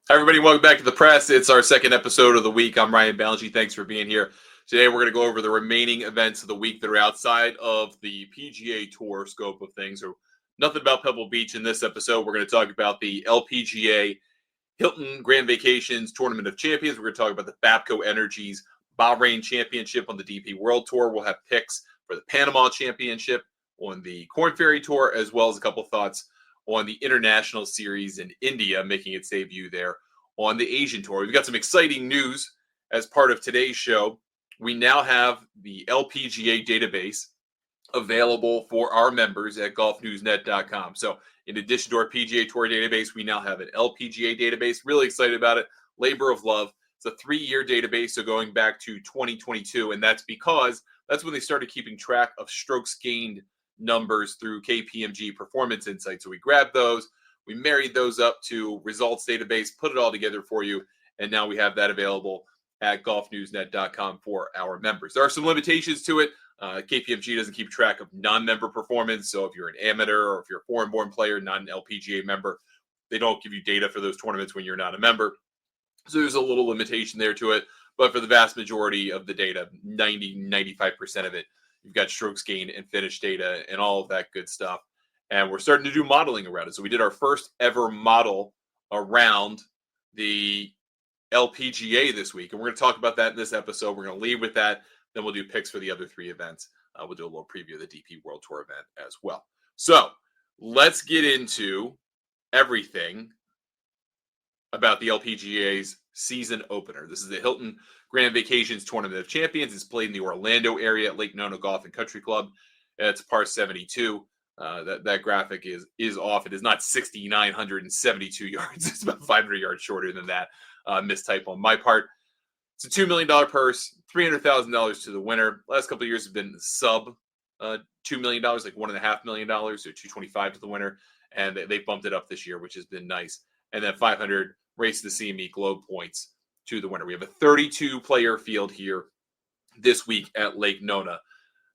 Hi, everybody. Welcome back to the press. It's our second episode of the week. I'm Ryan Ballangy. Thanks for being here. Today, we're going to go over the remaining events of the week that are outside of the PGA Tour scope of things. So, nothing about Pebble Beach in this episode. We're going to talk about the LPGA Hilton Grand Vacations Tournament of Champions. We're going to talk about the Bapco Energy's Bahrain Championship on the DP World Tour. We'll have picks for the Panama Championship on the Korn Ferry Tour, as well as a couple thoughts on the International Series in India, making its debut there on the Asian Tour. We've got some exciting news as part of today's show. We now have the LPGA database available for our members at golfnewsnet.com. So in addition to our PGA Tour database, we now have an LPGA database. Really excited about it. Labor of love. It's a 3-year database, so going back to 2022, and that's because that's when they started keeping track of strokes gained numbers through KPMG Performance Insights. So we grabbed those, we married those up to results database, put it all together for you, and now we have that available at golfnewsnet.com for our members. There are some limitations to it. KPMG doesn't keep track of non-member performance, so if you're an amateur or if you're a foreign-born player, not an LPGA member, they don't give you data for those tournaments when you're not a member. So there's a little limitation there to it, but for the vast majority of the data, 95% of it, you've got strokes gained and finish data and all of that good stuff. And we're starting to do modeling around it. So we did our first ever model around the LPGA this week. And we're going to talk about that in this episode. We're going to leave with that. Then we'll do picks for the other 3 events. We'll do a little preview of the DP World Tour event as well. So let's get into everything about the LPGA's season opener. This is the Hilton Grand Vacations Tournament of Champions. It's played in the Orlando area at Lake Nona Golf and Country Club. It's par 72. That graphic is off. It is not 6,972 yards. It's about 500 yards shorter than that. Mistype on my part. It's a $2 million purse, $300,000 to the winner. Last couple of years have been sub $2 million, like $1.5 million, or $225 to the winner. And they bumped it up this year, which has been nice. And then 500 Race to the CME Globe points to the winner. We have a 32-player field here this week at Lake Nona.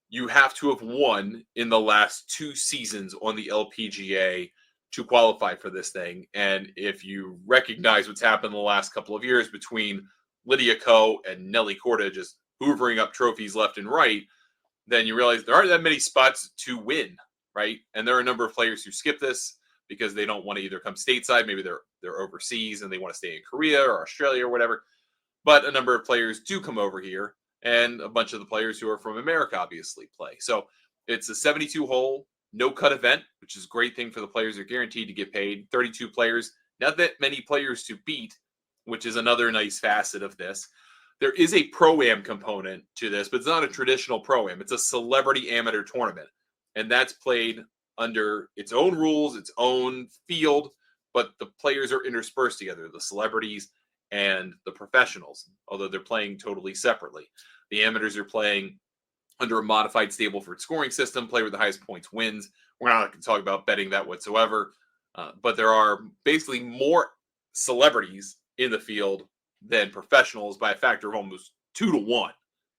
You have to have won in the last 2 seasons on the LPGA to qualify for this thing. And if you recognize what's happened in the last couple of years between Lydia Ko and Nelly Korda just hoovering up trophies left and right, then you realize there aren't that many spots to win, right? And there are a number of players who skip this because they don't want to either come stateside, maybe they're overseas and they want to stay in Korea or Australia or whatever. But a number of players do come over here, and a bunch of the players who are from America obviously play. So it's a 72-hole, no-cut event, which is a great thing for the players. They're guaranteed to get paid. 32 players, not that many players to beat, which is another nice facet of this. There is a Pro-Am component to this, but it's not a traditional Pro-Am. It's a celebrity amateur tournament, and that's played under its own rules, its own field, but the players are interspersed together, the celebrities and the professionals, although they're playing totally separately. The amateurs are playing under a modified Stableford scoring system. Player with the highest points wins. We're not going to talk about betting that whatsoever, but there are basically more celebrities in the field than professionals by a factor of almost 2 to 1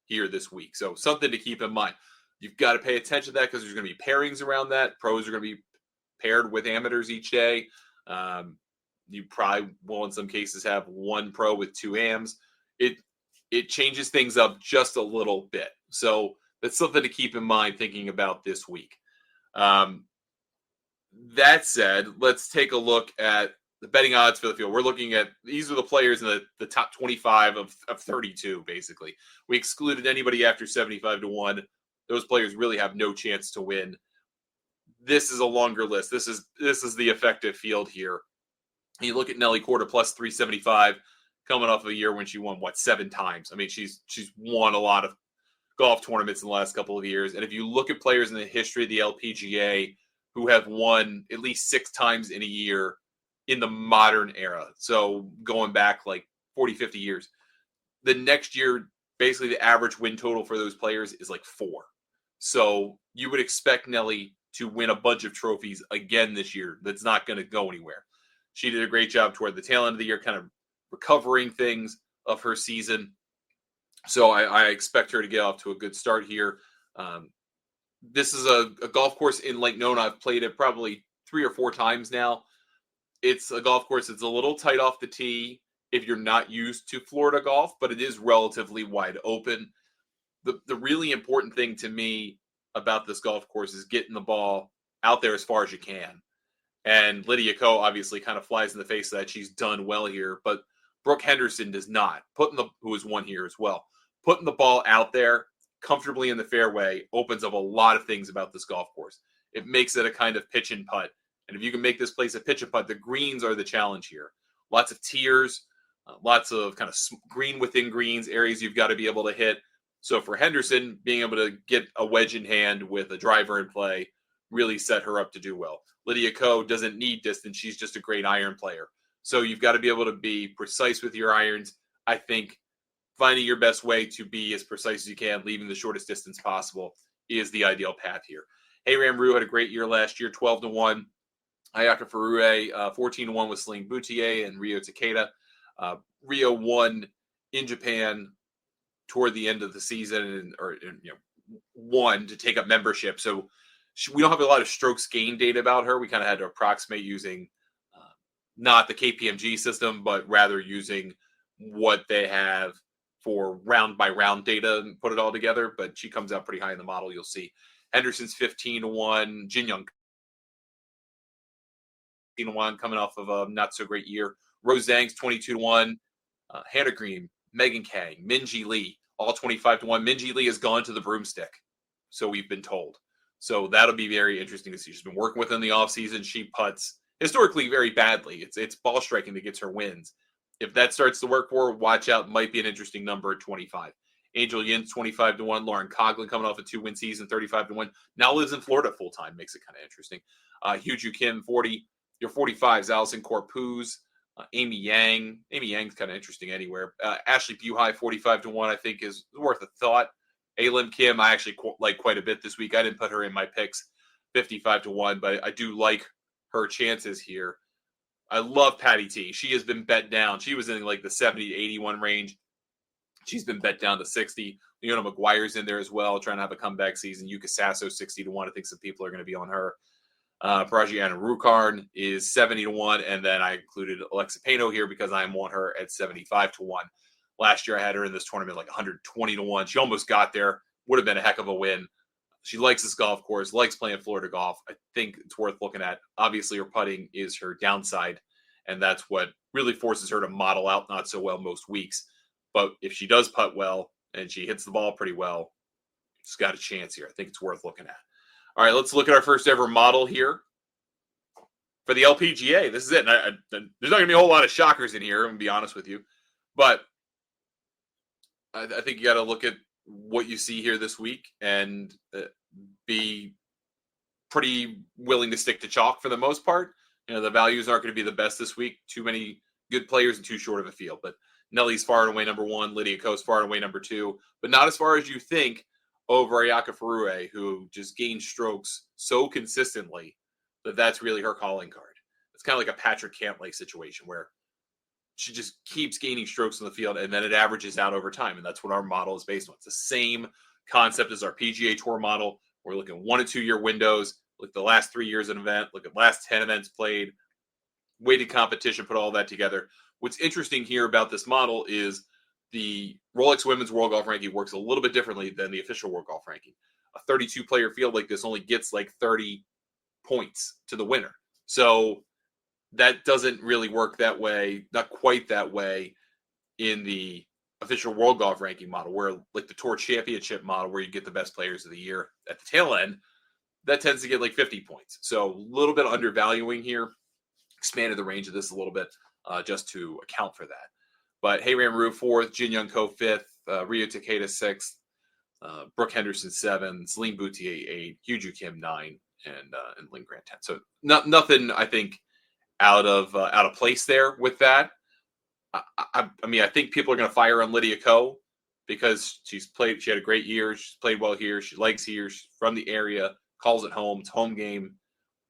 here this week. So something to keep in mind. You've got to pay attention to that because there's going to be pairings around that. Pros are going to be paired with amateurs each day. You probably will, in some cases, have 1 pro with 2 AMs. It changes things up just a little bit. So that's something to keep in mind thinking about this week. That said, let's take a look at the betting odds for the field. We're looking at, these are the players in the top 25 of 32, basically. We excluded anybody after 75 to 1. Those players really have no chance to win. This is a longer list. This is the effective field here. You look at Nelly Korda plus 375, coming off of a year when she won 7 times. I mean, she's won a lot of golf tournaments in the last couple of years. And if you look at players in the history of the LPGA who have won at least 6 times in a year in the modern era, so going back like 40, 50 years, the next year, basically the average win total for those players is like 4. So you would expect Nelly to win a bunch of trophies again this year. That's not going to go anywhere. She did a great job toward the tail end of the year, kind of recovering things of her season. So I expect her to get off to a good start here. This is a golf course in Lake Nona. I've played it probably 3 or 4 times now. It's a golf course that's a little tight off the tee if you're not used to Florida golf, but it is relatively wide open. The really important thing to me about this golf course is getting the ball out there as far as you can. And Lydia Ko obviously kind of flies in the face of that. She's done well here, but Brooke Henderson does not. Who has won here as well. Putting the ball out there comfortably in the fairway opens up a lot of things about this golf course. It makes it a kind of pitch and putt. And if you can make this place a pitch and putt, the greens are the challenge here. Lots of tiers, lots of kind of green within greens, areas you've got to be able to hit. So for Henderson, being able to get a wedge in hand with a driver in play really set her up to do well. Lydia Ko doesn't need distance. She's just a great iron player. So you've got to be able to be precise with your irons. I think finding your best way to be as precise as you can, leaving the shortest distance possible, is the ideal path here. Hayram Rue had a great year last year, 12-1. Ayaka Furue, 14-1 with Celine Boutier and Rio Takeda. Rio won in Japan toward the end of the season, or won to take up membership. So we don't have a lot of strokes gain data about her. We kind of had to approximate using not the KPMG system, but rather using what they have for round by round data and put it all together. But she comes out pretty high in the model. You'll see Henderson's 15-1, Jin Young 15-1, coming off of a not so great year. Rose Zhang's 22-1, Hannah Green, Megan Kang, Minji Lee, all 25-1. Minji Lee has gone to the broomstick, so we've been told. So that'll be very interesting to see. She's been working with in the offseason. She putts historically very badly. It's ball striking that gets her wins. If that starts to work for her, watch out. Might be an interesting number at 25. Angel Yin's 25-1. Lauren Coughlin coming off a 2-win season, 35-1. Now lives in Florida full time. Makes it kind of interesting. Hugh Kim, 40. Your 45s, Allison Corpuz, Amy Yang. Amy Yang's kind of interesting anywhere. Ashley Buhai, 45-1, I think is worth a thought. Alim Kim, I actually like quite a bit this week. I didn't put her in my picks, 55-1, but I do like her chances here. I love Patty T. She has been bet down. She was in like the 70 to 81 range. She's been bet down to 60. Leona McGuire's in there as well, trying to have a comeback season. Yuka Sasso, 60-1. I think some people are going to be on her. Parajiana Rukarn is 70-1, and then I included Alexa Pano here because I want her at 75-1. Last year I had her in this tournament like 120-1. She almost got there. Would have been a heck of a win. She likes this golf course, likes playing Florida golf. I think it's worth looking at. Obviously, her putting is her downside, and that's what really forces her to model out not so well most weeks. But if she does putt well and she hits the ball pretty well, she's got a chance here. I think it's worth looking at. All right, let's look at our first ever model here for the LPGA. This is it. There's not going to be a whole lot of shockers in here, I'm going to be honest with you. But I think you got to look at what you see here this week and be pretty willing to stick to chalk for the most part. The values aren't going to be the best this week. Too many good players and too short of a field. But Nelly's far and away number one. Lydia Ko's far and away number two. But not as far as you think over Ayaka Furue, who just gains strokes so consistently that's really her calling card. It's kind of like a Patrick Cantlay situation where she just keeps gaining strokes in the field and then it averages out over time. And that's what our model is based on. It's the same concept as our PGA Tour model. We're looking 1 and 2 year windows. Look at the last 3 years of an event. Look at last 10 events played. Weighted competition, put all that together. What's interesting here about this model is the Rolex Women's World Golf Ranking works a little bit differently than the official World Golf Ranking. A 32-player field like this only gets like 30 points to the winner. So that doesn't really work that way, not quite that way in the official World Golf Ranking model, where like the Tour Championship model, where you get the best players of the year at the tail end, that tends to get like 50 points. So a little bit undervaluing here. Expanded the range of this a little bit just to account for that. But Hayram Rue 4th, Jin Young Ko 5th, Rio Takeda 6th, Brooke Henderson 7, Celine Boutier 8, Hugh Kim 9, and Lynn Grant 10. So nothing, I think, out of place there with that. I mean, I think people are going to fire on Lydia Ko because she had a great year. She's played well here. She likes here. She's from the area, calls it home. It's home game.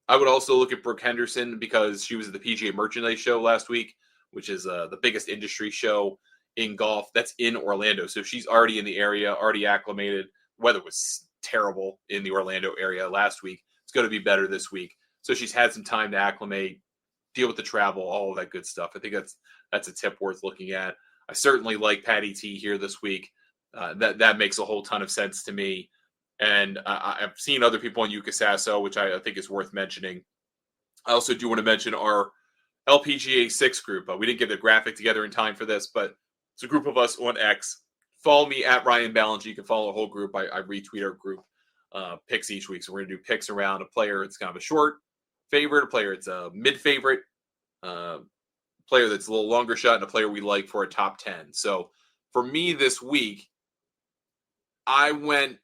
I would also look at Brooke Henderson because she was at the PGA Merchandise Show last week, which is the biggest industry show in golf. That's in Orlando. So she's already in the area, already acclimated. Weather was terrible in the Orlando area last week. It's going to be better this week. So she's had some time to acclimate. deal with the travel, all of that good stuff. I think that's a tip worth looking at. I certainly like Patty T here this week. That makes a whole ton of sense to me. And I've seen other people on Yuka Sasso, which I think is worth mentioning. I also do want to mention our LPGA 6 group. We didn't get the graphic together in time for this, but it's a group of us on X. Follow me at Ryan Ballinger. You can follow the whole group. I retweet our group picks each week. So we're going to do picks around a player. It's kind of a short favorite, a player it's a mid favorite, player that's a little longer shot, and a player we like for a top 10. So for me this week, I went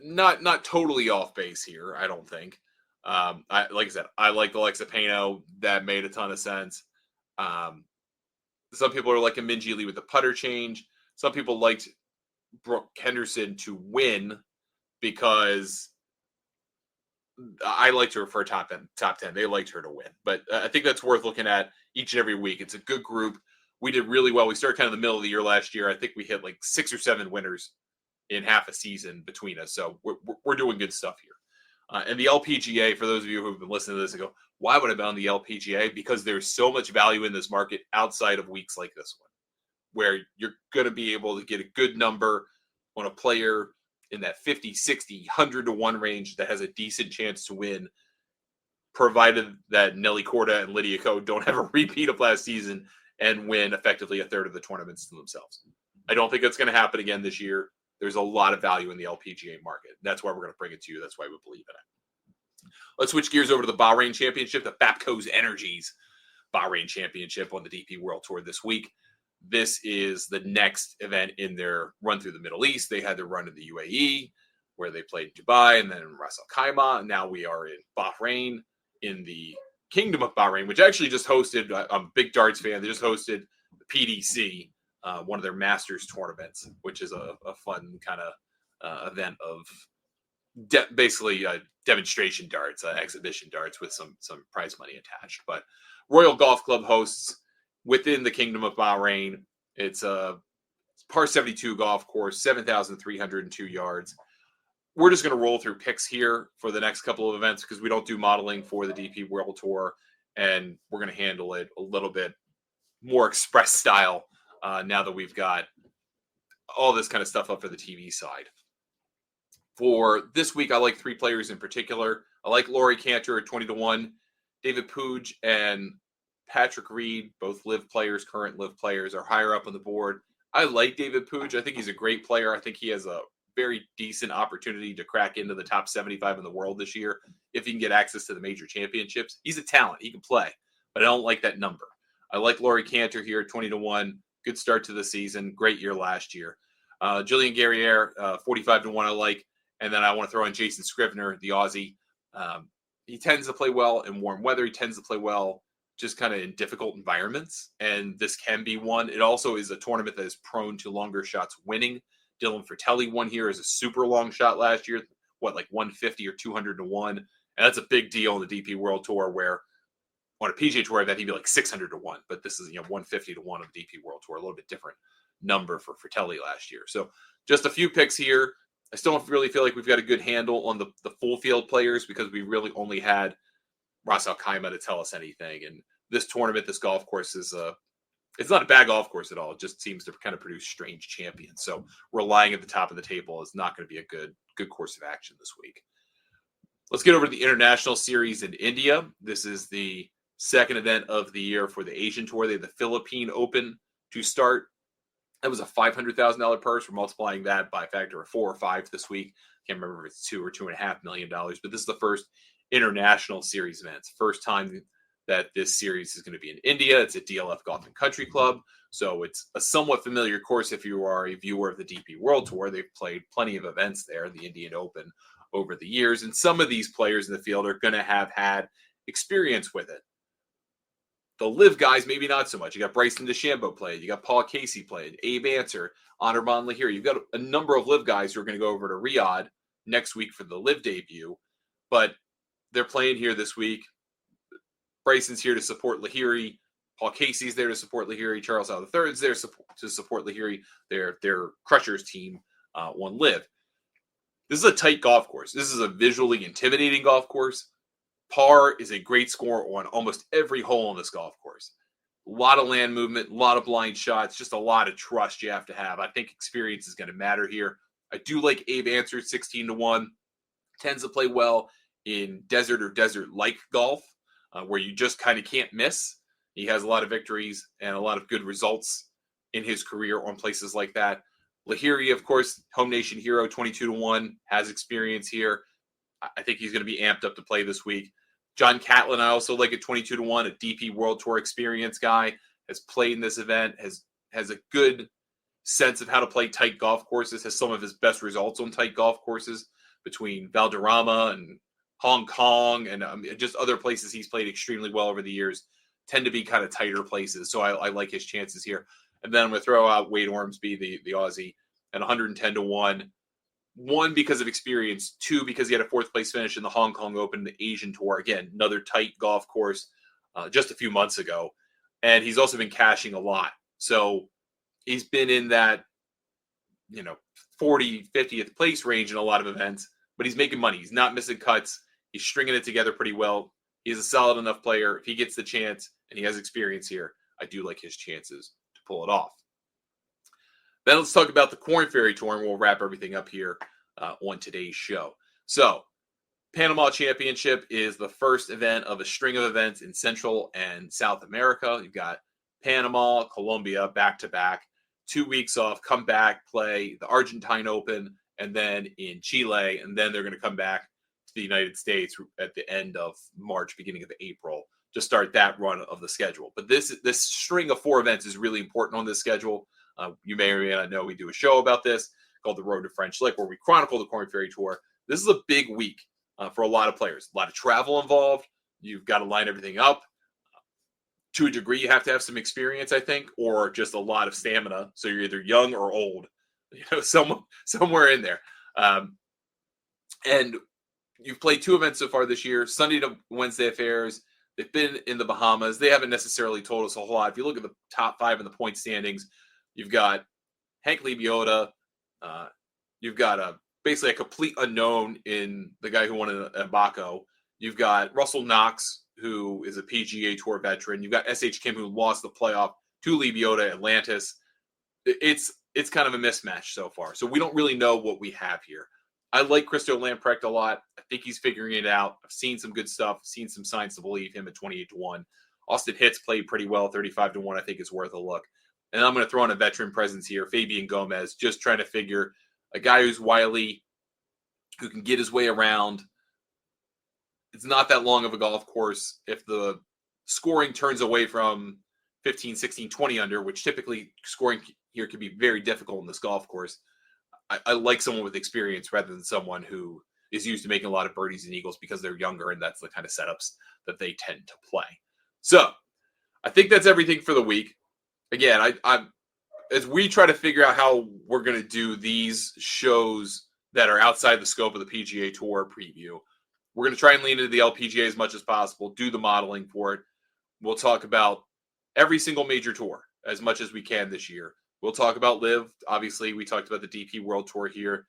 not totally off base here, I don't think. Like I said, I like Alexa Pano. That made a ton of sense. Some people are liking Minjee Lee with the putter change. Some people liked Brooke Henderson to win because I liked her for a top 10. They liked her to win. But I think that's worth looking at each and every week. It's a good group. We did really well. We started kind of in the middle of the year last year. I think we hit like 6 or 7 winners in half a season between us. So we're doing good stuff here. And the LPGA, for those of you who have been listening to this and go, why would I bet on the LPGA? Because there's so much value in this market outside of weeks like this one, where you're going to be able to get a good number on a player in that 50, 60, 100 to 1 range that has a decent chance to win, provided that Nelly Korda and Lydia Ko don't have a repeat of last season and win effectively a third of the tournaments to themselves. I don't think that's going to happen again this year. There's a lot of value in the LPGA market. That's why we're going to bring it to you. That's why we believe in it. Let's switch gears over to the Bahrain Championship, the Bapco's Energies Bahrain Championship on the DP World Tour this week. This is the next event in their run through the Middle East. They had their run in the UAE, where they played Dubai, and then in Ras Al Khaimah. Now we are in Bahrain, in the Kingdom of Bahrain, which actually just hosted, I'm a big darts fan, they just hosted the PDC, one of their Masters tournaments, which is a fun kind of event of basically demonstration darts, exhibition darts with some prize money attached. But Royal Golf Club hosts within the Kingdom of Bahrain. It's a par 72 golf course, 7,302 yards. We're just going to roll through picks here for the next couple of events because we don't do modeling for the DP World Tour, and we're going to handle it a little bit more express style now that we've got all this kind of stuff up for the TV side. For this week, I like 3 players in particular. I like Laurie Cantor at 20 to 1, David Puig and Patrick Reed, both live players, current live players, are higher up on the board. I like David Puig. I think he's a great player. I think he has a very decent opportunity to crack into the top 75 in the world this year if he can get access to the major championships. He's a talent. He can play, but I don't like that number. I like Laurie Cantor here at 20 to 1. Good start to the season. Great year last year. Julian Guerriere, 45 to 1 I like. And then I want to throw in Jason Scrivener, the Aussie. He tends to play well in warm weather. He tends to play well just kind of in difficult environments. And this can be one. It also is a tournament that is prone to longer shots winning. Dylan Fratelli won here as a super long shot last year. Like 150 or 200 to 1. And that's a big deal on the DP World Tour, where on a PGA Tour event, he'd be like 600 to 1. But this is 150 to 1 on the DP World Tour. A little bit different number for Fratelli last year. So just a few picks here. I still don't really feel like we've got a good handle on the full field players because we really only had Ras Al Khaimah to tell us anything. And this tournament, this golf course is it's not a bad golf course at all. It just seems to kind of produce strange champions. So relying at the top of the table is not going to be a good course of action this week. Let's get over to the International Series in India. This is the second event of the year for the Asian Tour. They have the Philippine Open to start. That was a $500,000 purse. We're multiplying that by a factor of 4 or 5 this week. Can't remember if it's $2 or $2.5 million, but this is the first international series event. It's the first time that this series is going to be in India. It's at DLF Golf and Country Club. So it's a somewhat familiar course if you are a viewer of the DP World Tour. They've played plenty of events there, the Indian Open, over the years. And some of these players in the field are going to have had experience with it. The live guys, maybe not so much. You got Bryson DeChambeau played. You got Paul Casey played. Abe Answer, Anirban Lahiri. You've got a number of live guys who are going to go over to Riyadh next week for the live debut. But they're playing here this week. Bryson's here to support Lahiri. Paul Casey's there to support Lahiri. Charles Al III is there to support Lahiri. Their Crushers team won live. This is a tight golf course. This is a visually intimidating golf course. Par is a great score on almost every hole on this golf course. A lot of land movement, a lot of blind shots, just a lot of trust you have to have. I think experience is going to matter here. I do like Abe Answer 16-1. Tends to play well in desert or desert-like golf, where you just kind of can't miss. He has a lot of victories and a lot of good results in his career on places like that. Lahiri, of course, Home Nation hero, 22-1, has experience here. I think he's going to be amped up to play this week. John Catlin, I also like at 22-1, a DP World Tour experience guy, has played in this event, has a good sense of how to play tight golf courses, has some of his best results on tight golf courses between Valderrama and Hong Kong and just other places he's played extremely well over the years, tend to be kind of tighter places. So I like his chances here. And then I'm going to throw out Wade Ormsby, the Aussie, at 110-1. One, because of experience. Two, because he had a fourth place finish in the Hong Kong Open, the Asian Tour. Again, another tight golf course just a few months ago. And he's also been cashing a lot. So he's been in that, 40, 50th place range in a lot of events, but he's making money. He's not missing cuts. He's stringing it together pretty well. He's a solid enough player. If he gets the chance and he has experience here, I do like his chances to pull it off. Then let's talk about the Korn Ferry Tour, and we'll wrap everything up here on today's show. So, Panama Championship is the first event of a string of events in Central and South America. You've got Panama, Colombia, back-to-back, 2 weeks off, come back, play the Argentine Open, and then in Chile, and then they're going to come back to the United States at the end of March, beginning of April, to start that run of the schedule. But this string of 4 events is really important on this schedule. You may or may not know we do a show about this called The Road to French Lick, where we chronicle the Korn Ferry Tour. This is a big week for a lot of players. A lot of travel involved. You've got to line everything up. To a degree, you have to have some experience, I think, or just a lot of stamina. So you're either young or old, somewhere in there. And you've played 2 events so far this year, Sunday to Wednesday affairs. They've been in the Bahamas. They haven't necessarily told us a whole lot. If you look at the top 5 in the point standings, you've got Hank Lebioda. You've got basically a complete unknown in the guy who won in Baco. You've got Russell Knox, who is a PGA Tour veteran. You've got S.H. Kim, who lost the playoff to Lebioda at Atlantis. It's kind of a mismatch so far. So we don't really know what we have here. I like Christo Lamprecht a lot. I think he's figuring it out. I've seen some good stuff. Seen some signs to believe him at 28-1. Austin Hitz played pretty well, 35-1. I think is worth a look. And I'm going to throw in a veteran presence here, Fabian Gomez, just trying to figure a guy who's wily, who can get his way around. It's not that long of a golf course. If the scoring turns away from 15, 16, 20 under, which typically scoring here can be very difficult in this golf course, I like someone with experience rather than someone who is used to making a lot of birdies and eagles because they're younger, and that's the kind of setups that they tend to play. So I think that's everything for the week. Again, I as we try to figure out how we're going to do these shows that are outside the scope of the PGA Tour preview, we're going to try and lean into the LPGA as much as possible, do the modeling for it. We'll talk about every single major tour as much as we can this year. We'll talk about LIV. Obviously, we talked about the DP World Tour here.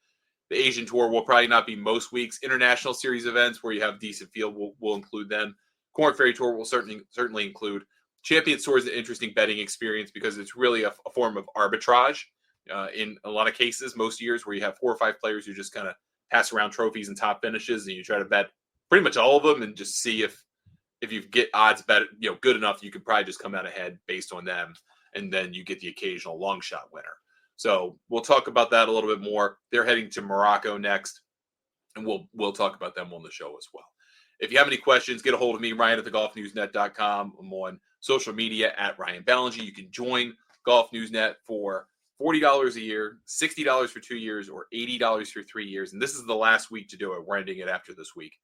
The Asian Tour will probably not be most weeks. International Series events where you have decent field, we'll include them. Korn Ferry Tour will certainly include. Champions Tour is an interesting betting experience because it's really a form of arbitrage in a lot of cases. Most years where you have 4 or 5 players who just kind of pass around trophies and top finishes, and you try to bet pretty much all of them and just see if you get odds bet good enough, you could probably just come out ahead based on them, and then you get the occasional long shot winner. So we'll talk about that a little bit more. They're heading to Morocco next, and we'll talk about them on the show as well. If you have any questions, get a hold of me, Ryan at thegolfnewsnet.com. I'm on social media at Ryan Ballinger. You can join Golf Newsnet for $40 a year, $60 for 2 years, or $80 for 3 years. And this is the last week to do it. We're ending it after this week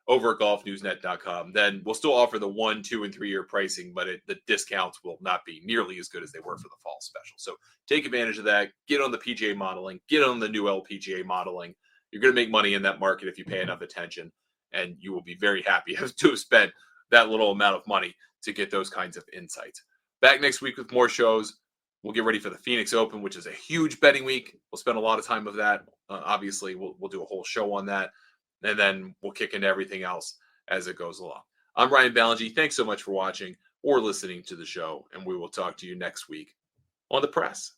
over at golfnewsnet.com. Then we'll still offer the 1, 2, and 3 year pricing, but the discounts will not be nearly as good as they were for the fall special. So take advantage of that. Get on the PGA modeling. Get on the new LPGA modeling. You're going to make money in that market if you pay enough attention, and you will be very happy to have spent that little amount of money to get those kinds of insights. Back next week with more shows. We'll get ready for the Phoenix Open, which is a huge betting week. We'll spend a lot of time with that. Obviously, we'll do a whole show on that, and then we'll kick into everything else as it goes along. I'm Ryan Ballingy. Thanks so much for watching or listening to the show, and we will talk to you next week on the press.